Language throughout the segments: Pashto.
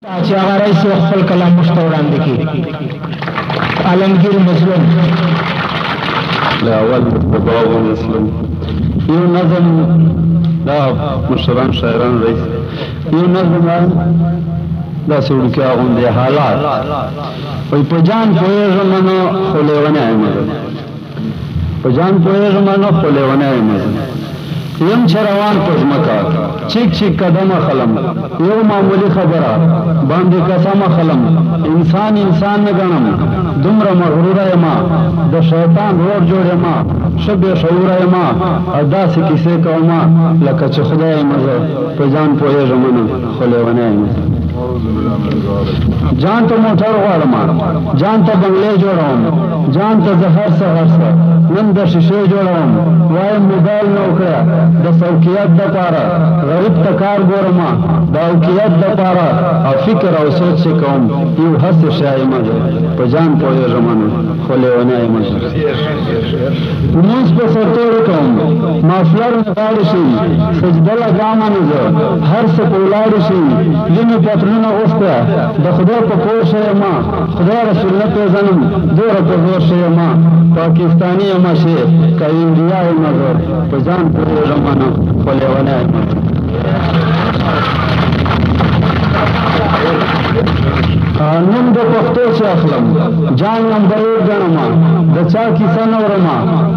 چې هغه رئیس خپل کلام مشته وړاندې کړي. عالمگیر مظلوم لا اول باب مسلم یو نظم دا مشران شاعران رئیس یو نظم دا سوړکیا غوندې حالات وای په جان پوهېږم نو خو لیونی یم په جان پوهېږم نو خو لیونی یم یم چې روان په ځمکه چیک چیک قدمه خلم یو معمولي خبره باندې قسمه خلم انسان نه ګڼم دومره مغروره یما د شیطان روړ جوړ یما ښه بې شعوره یما او داسې کیسې کومه لکه چې خدای یم زه په ځان پوهېږم نه خو لیونی یم جان ته موټر غواړم جان ته بنګلې جوړوم جان ته زه هر څه نن د شیشې جوړوم وایم موبایل نه وکړه د سوکیت دپاره غریب ته کار ګورم د اوکیت دپاره او فکر او سوچ چې کوم یو هسې شی یم په جان پوهېږم نه خو لیونی یم لمونځ په سرتورو کوم مافلر مې غاړې شي سجده لګامه نه زه هر څه په ولاړې شي ځینې پتلونه غوښته د خدای په کور شه یم خدای رسول نه پېژنم دوره په زور شه یم پاکستاني یم چې که انډیا یم زه په ځان پوهېږم نه خو لیونی یم نوم د پښتو چې اخلم جان نمبرې ګڼم د چا کیسه نه اورم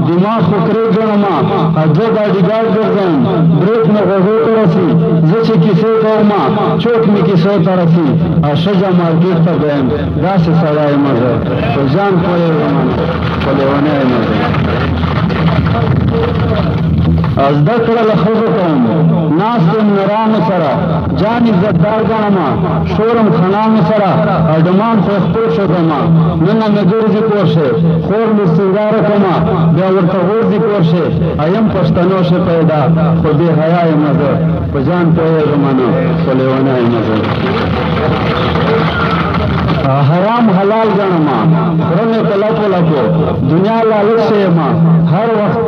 دماغ خو کرې ګڼم دوه باډیګارډ ګرځم بریک مې غوږو ته رسي زه چې کیسې کوم چوک مې کیسو ته رسي ښځه مارکېټ ته بیم داسې سړی یم زه په ځان پوهېږم خو لیونی یم زده کړه له ښځو کوم ناست یم نرانو سره جان عزتدار ګڼم شورم خنانو سره اډمان خو خپل ښځم ننه مې ګرځي پورشې خور مې سینګاره کومه بیا ورته غورځي پورشې ایم پښتنو شه پیدا خو بې حیا یم زه په ځان پوهېږم نه خو لیونی یم زه حرام حلال ګڼم خورم یې په لپو لپو دنیا لالچ شه یم هر وخت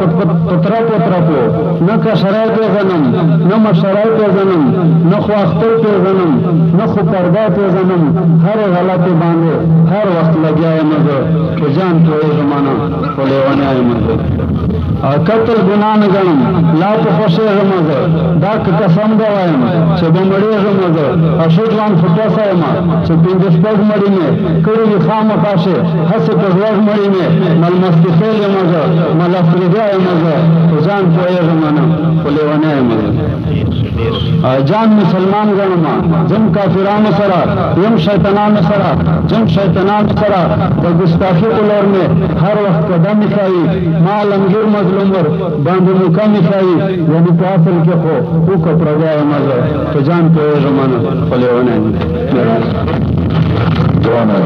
په ترپو نه کشرای پېژنم نه مشرای پېژنم نه خو اختر پېژنم نه خو پرده پېژنم هرې غلطې باندې هر وخت لګیا یم زه په ځان پوهېږم نه خو لیونی یم زه قتل ګناه نه ګڼم لا په خوښېږم زه دا که قسم به وایم چې به مړېږم زه ښه ځوان خو ټوسه یم چې پنځه شپږ مړي مې کړي وي خامخا شې هسې په ژوږ مړي مې ملمستي خېل یم زه ملافریدا یم زه په ځان پوهېږم نه خو لیونی یم زه جان مسلمان ګڼم ځم کافرانو سره یم شیطانانو سره ځم شیطانانو سره د ګستاخي په لور مې هر وخت قدم ایښایي ما عالمګیر مظلوم ور باندې مقام ایښایي یعنې په اصل کې خو وکه پردی یم زه په ځان پوهېږم نه خو لیونی یم